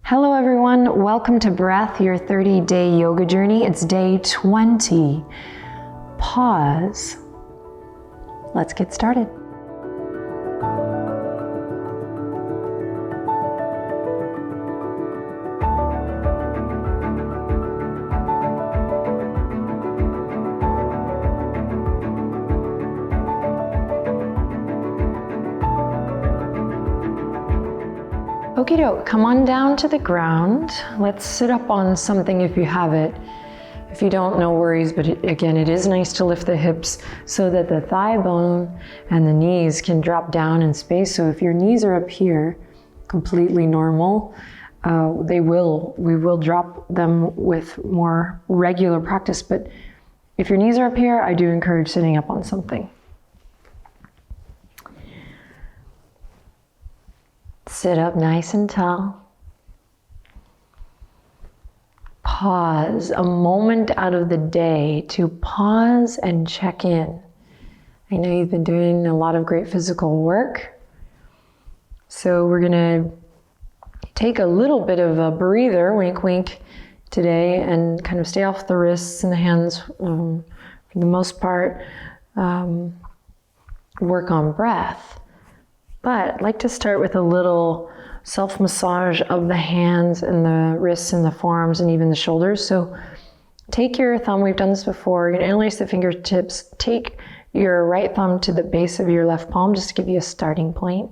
Hello everyone, welcome to Breath, your 30-day yoga journey. It's day 20. Pause. Let's get started. Okie doke, come on down to the ground. Let's sit up on something if you have it. If you don't, no worries, but again, it is nice to lift the hips so that the thigh bone and the knees can drop down in space. So if your knees are up here, completely normal, we will drop them with more regular practice. But if your knees are up here, I do encourage sitting up on something. Sit up nice and tall. Pause, a moment out of the day to pause and check in. I know you've been doing a lot of great physical work. So we're gonna take a little bit of a breather, wink wink, today and kind of stay off the wrists and the hands for the most part. Work on breath. But I'd like to start with a little self-massage of the hands and the wrists and the forearms and even the shoulders. So take your thumb, we've done this before, you're gonna interlace the fingertips, take your right thumb to the base of your left palm just to give you a starting point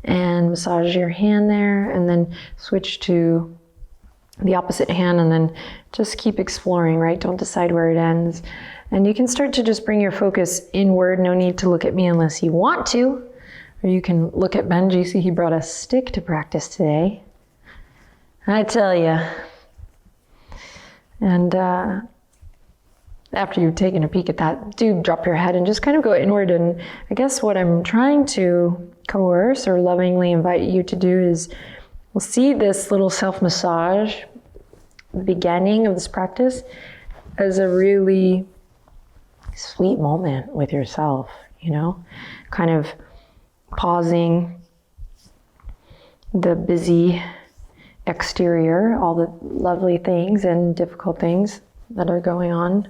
and massage your hand there and then switch to the opposite hand and then just keep exploring, right? Don't decide where it ends. And you can start to just bring your focus inward. No need to look at me unless you want to. Or you can look at Benji, see he brought a stick to practice today. I tell you. And after you've taken a peek at that, do drop your head and just kind of go inward. And I guess what I'm trying to coerce or lovingly invite you to do is, we'll see this little self-massage, the beginning of this practice, as a really sweet moment with yourself, you know? Kind of pausing the busy exterior, all the lovely things and difficult things that are going on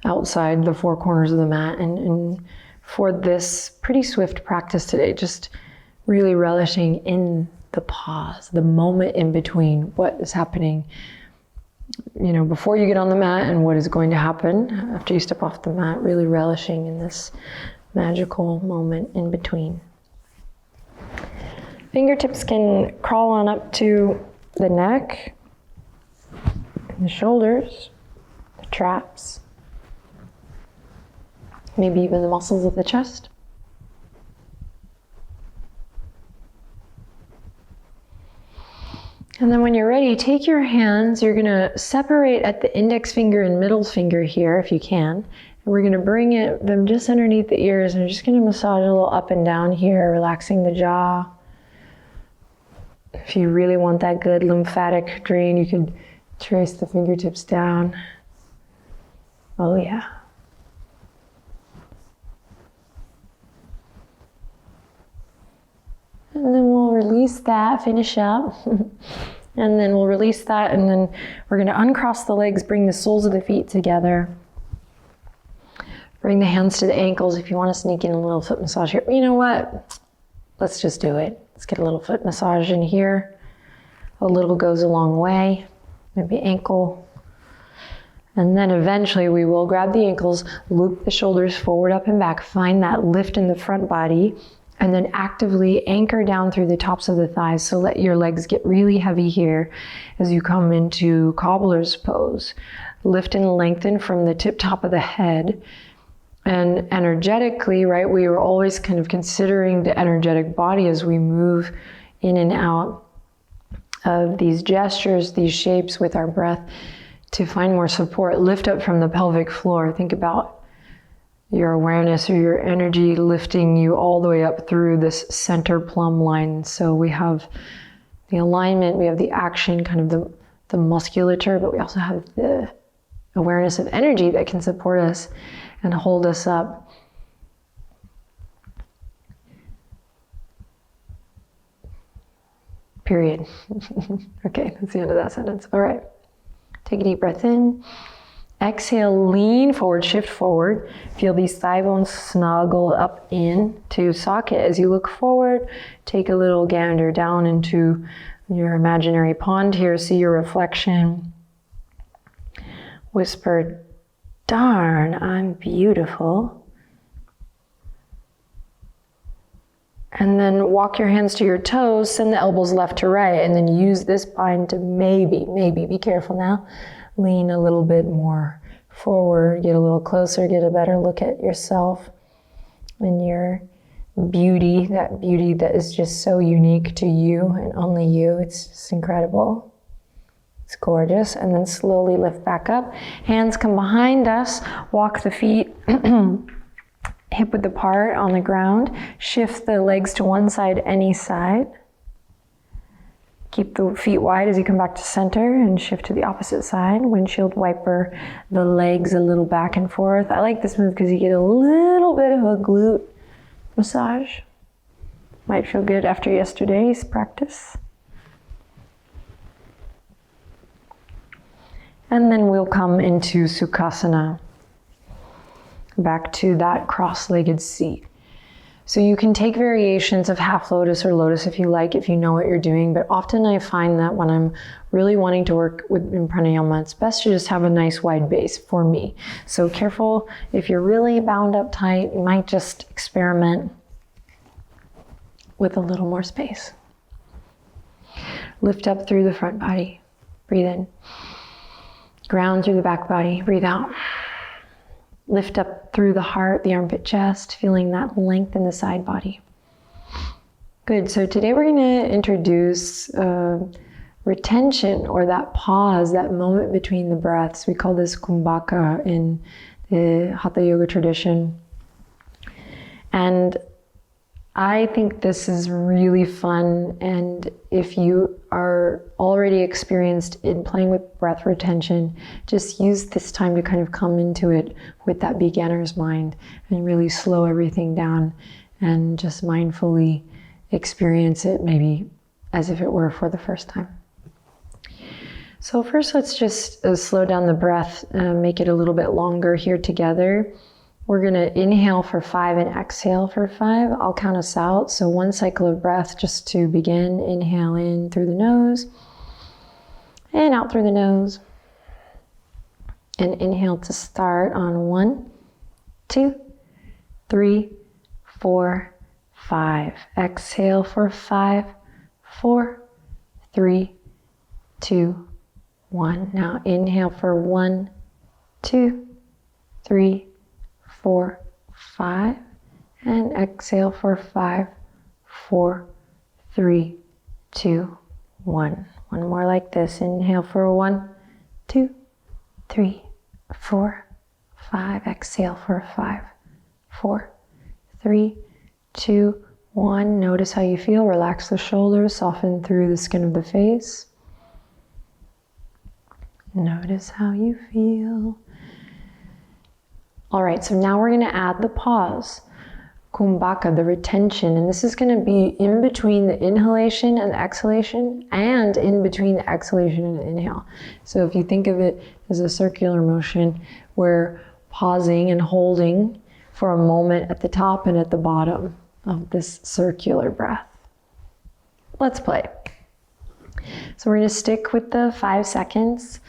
outside the four corners of the mat. And for this pretty swift practice today, just really relishing in the pause, the moment in between what is happening, you know, before you get on the mat and what is going to happen after you step off the mat, really relishing in this magical moment in between. Fingertips can crawl on up to the neck, the shoulders, the traps, maybe even the muscles of the chest. And then when you're ready, take your hands, you're gonna separate at the index finger and middle finger here if you can. And we're gonna bring them just underneath the ears and we're just gonna massage a little up and down here, relaxing the jaw. If you really want that good lymphatic drain, you can trace the fingertips down. Oh yeah. And then we'll release that, finish up. And then we'll release that and then we're gonna uncross the legs, bring the soles of the feet together. Bring the hands to the ankles if you want to sneak in a little foot massage here. You know what? Let's just do it. Let's get a little foot massage in here. A little goes a long way. Maybe ankle. And then eventually we will grab the ankles, loop the shoulders forward, up and back. Find that lift in the front body. And then actively anchor down through the tops of the thighs. So let your legs get really heavy here as you come into cobbler's pose. Lift and lengthen from the tip top of the head. And energetically, right, we are always kind of considering the energetic body as we move in and out of these gestures, these shapes with our breath to find more support. Lift up from the pelvic floor. Think about your awareness or your energy lifting you all the way up through this center plumb line. So we have the alignment, we have the action, kind of the musculature, but we also have the awareness of energy that can support us and hold us up. period. Okay, that's the end of that sentence. All right. Take a deep breath in. Exhale, lean forward, shift forward. Feel these thigh bones snuggle up into socket. As you look forward, take a little gander down into your imaginary pond here. See your reflection. Whisper, darn, I'm beautiful. And then walk your hands to your toes, send the elbows left to right, and then use this spine to maybe, be careful now, lean a little bit more forward, get a little closer, get a better look at yourself and your beauty that is just so unique to you and only you. It's just incredible. It's gorgeous. And then slowly lift back up. Hands come behind us. Walk the feet hip width apart on the ground. Shift the legs to one side, any side. Keep the feet wide as you come back to center and shift to the opposite side. Windshield wiper the legs a little back and forth. I like this move because you get a little bit of a glute massage. Might feel good after yesterday's practice. And then we'll come into Sukhasana. Back to that cross-legged seat. So you can take variations of half lotus or lotus if you like, if you know what you're doing. But often I find that when I'm really wanting to work with in pranayama, it's best to just have a nice wide base for me. So careful, if you're really bound up tight, you might just experiment with a little more space. Lift up through the front body. Breathe in. Ground through the back body. Breathe out. Lift up through the heart, the armpit chest, feeling that length in the side body. Good, so today we're gonna introduce retention, or that pause, that moment between the breaths. We call this Kumbhaka in the Hatha Yoga tradition. And I think this is really fun, and if you are already experienced in playing with breath retention, just use this time to kind of come into it with that beginner's mind and really slow everything down and just mindfully experience it, maybe as if it were for the first time. So first, let's just slow down the breath, make it a little bit longer here together. We're gonna inhale for 5 and exhale for 5. I'll count us out. So one cycle of breath just to begin. Inhale in through the nose and out through the nose. And inhale to start on 1, 2, 3, 4, 5. Exhale for 5, 4, 3, 2, 1. Now inhale for 1, 2, 3, 4, 5, and exhale for 5, 4, 3, 2, 1. One more like this. Inhale for 1, 2, 3, 4, 5. Exhale for 5, 4, 3, 2, 1. Notice how you feel. Relax the shoulders, soften through the skin of the face. Notice how you feel. All right, so now we're gonna add the pause, Kumbhaka, the retention, and this is gonna be in between the inhalation and the exhalation, and in between the exhalation and the inhale. So if you think of it as a circular motion, we're pausing and holding for a moment at the top and at the bottom of this circular breath. Let's play. So we're gonna stick with the 5 seconds,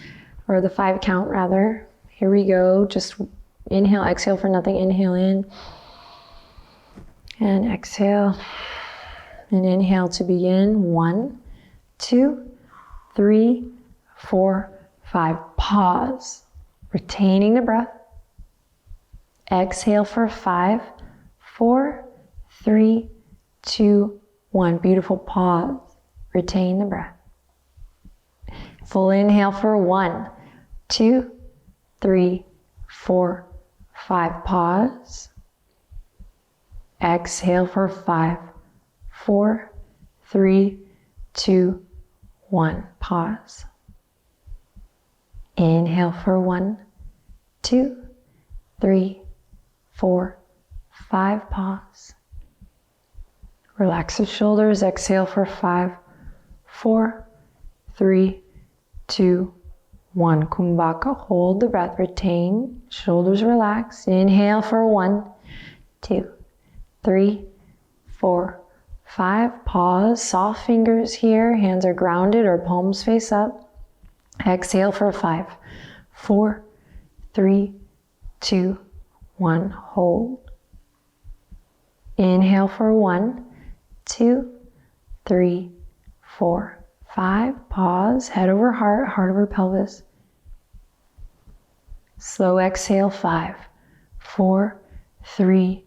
or the 5 count rather. Here we go, just inhale, exhale for nothing. Inhale in and exhale, and inhale to begin. 1, 2, 3, 4, 5. Pause, retaining the breath. Exhale for 5, 4, 3, 2, 1. Beautiful pause, retain the breath. Full inhale for 1, 2, 3, 4, 5. Pause. Exhale for 5, 4, 3, 2, 1. Pause. Inhale for 1, 2, 3, 4, 5. Pause. Relax the shoulders. Exhale for 5, 4, 3, 2, 1. Kumbhaka. Hold the breath. Retain. Shoulders relaxed. Inhale for 1, 2, 3, 4, 5. Pause. Soft fingers here. Hands are grounded or palms face up. Exhale for 5, 4, 3, 2, 1. Hold. Inhale for 1, 2, 3, 4, 5. Pause. Head over heart, heart over pelvis. Slow exhale. 5, 4, 3,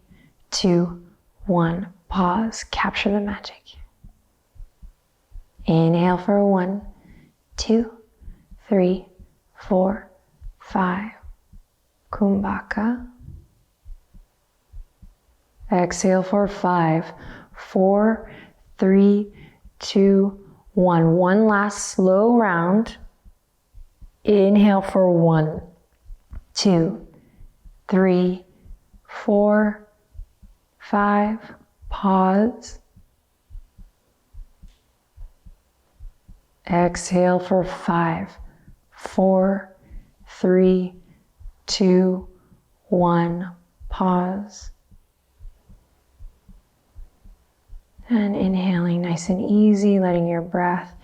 2, 1. Pause. Capture the magic. Inhale for 1, 2, 3, 4, 5. Kumbhaka. Exhale for 5, 4, 3, 2, 1. One last slow round. Inhale for 1, 2, 3, 4, 5. Pause. Exhale for 5, 4, 3, 2, 1. Pause. And inhaling nice and easy, letting your breath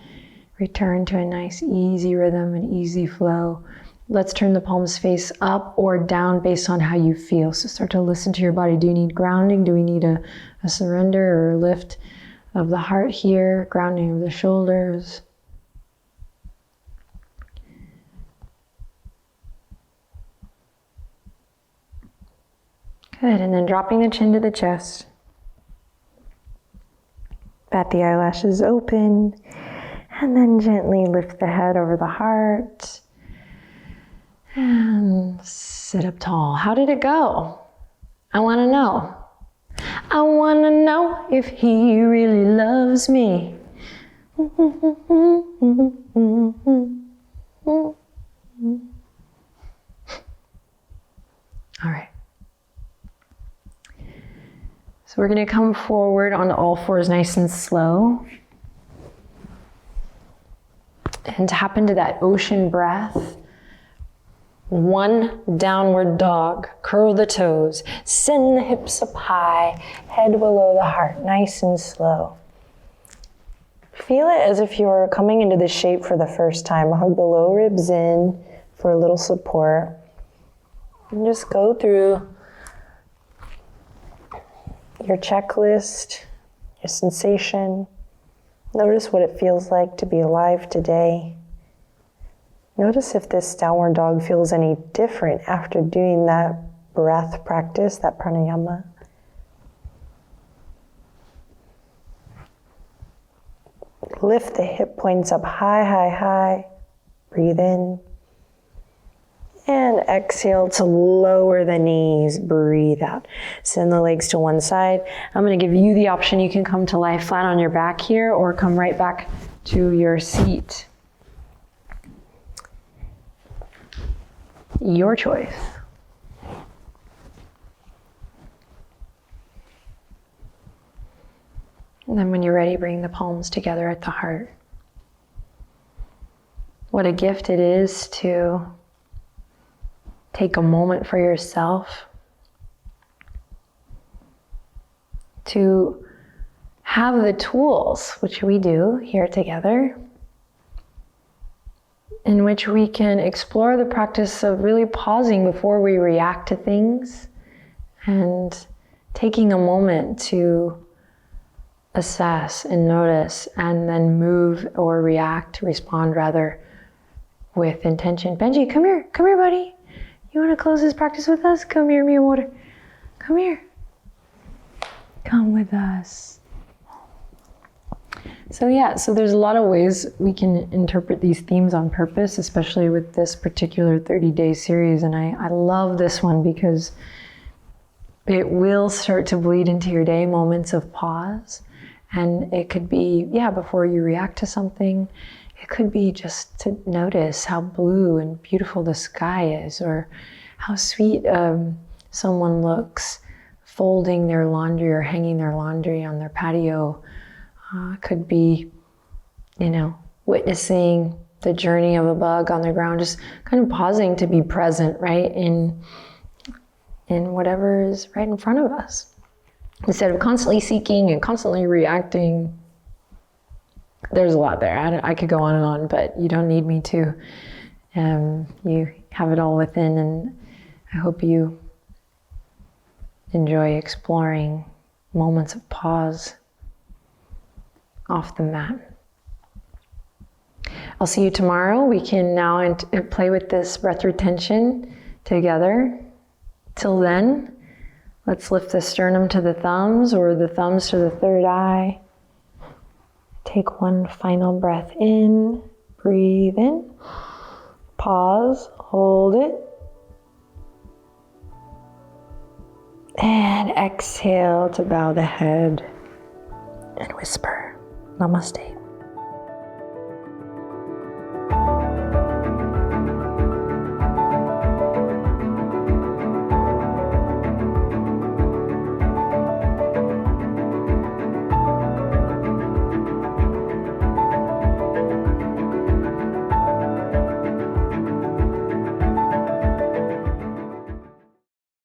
return to a nice easy rhythm and easy flow. Let's turn the palms face up or down based on how you feel. So start to listen to your body. Do you need grounding? Do we need a surrender or a lift of the heart here? Grounding of the shoulders. Good, and then dropping the chin to the chest. Bat the eyelashes open, and then gently lift the head over the heart. And sit up tall. How did it go? I want to know. I want to know if he really loves me. All right. So we're going to come forward on all fours nice and slow. And tap into that ocean breath. 1 downward dog. Curl the toes. Send the hips up high. Head below the heart. Nice and slow. Feel it as if you're coming into this shape for the first time. Hug the low ribs in for a little support. And just go through your checklist, your sensation. Notice what it feels like to be alive today. Notice if this downward dog feels any different after doing that breath practice, that pranayama. Lift the hip points up high, high, high. Breathe in. And exhale to lower the knees. Breathe out. Send the legs to one side. I'm going to give you the option. You can come to lie flat on your back here or come right back to your seat. Your choice. And then when you're ready, bring the palms together at the heart. What a gift it is to take a moment for yourself, to have the tools, which we do here together, in which we can explore the practice of really pausing before we react to things and taking a moment to assess and notice and then move or respond rather with intention. Benji, come here, buddy. You want to close this practice with us? Come here, mi amor. Come here. Come with us. So there's a lot of ways we can interpret these themes on purpose, especially with this particular 30-day series. And I love this one because it will start to bleed into your day, moments of pause. And it could be, before you react to something. It could be just to notice how blue and beautiful the sky is, or how sweet someone looks folding their laundry or hanging their laundry on their patio. It could be witnessing the journey of a bug on the ground, just kind of pausing to be present, right, in whatever is right in front of us. Instead of constantly seeking and constantly reacting. There's a lot there. I could go on and on, but you don't need me to. You have it all within, and I hope you enjoy exploring moments of pause off the mat. I'll see you tomorrow. We can now play with this breath retention together. Till then, let's lift the sternum to the thumbs or the thumbs to the third eye. Take one final breath in, breathe in, pause, hold it, and exhale to bow the head and whisper, Namaste.